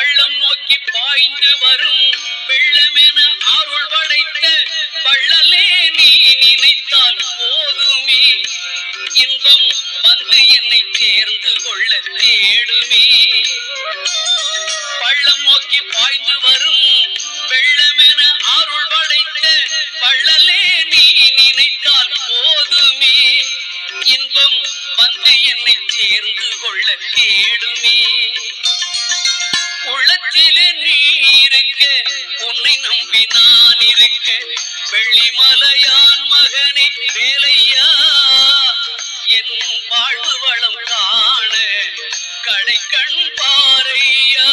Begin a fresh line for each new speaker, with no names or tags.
பள்ளம் நோக்கி பாய்ந்து வரும் வெள்ளமென அருள் படைத்த வள்ளலே நீ நினைத்தால் போதுமே, இன்பம் வந்து என்னை சேர்ந்து கொள்ள தேடுமே. பள்ளம் நோக்கி பாய்ந்து வரும் வெள்ளமென அருள் படைத்த வள்ளலே நீ நினைத்தால் போதுமே, இன்பம் வந்து என்னை சேர்ந்து கொள்ள தேடுமே. உள்ளத்திலே நீ இருக்க, உன்னை நம்பி நான் இருக்க, வெள்ளிமலையான் மகனே வேலையா, என் வாழ்வு வளம் காண கடை கண் பாறையா.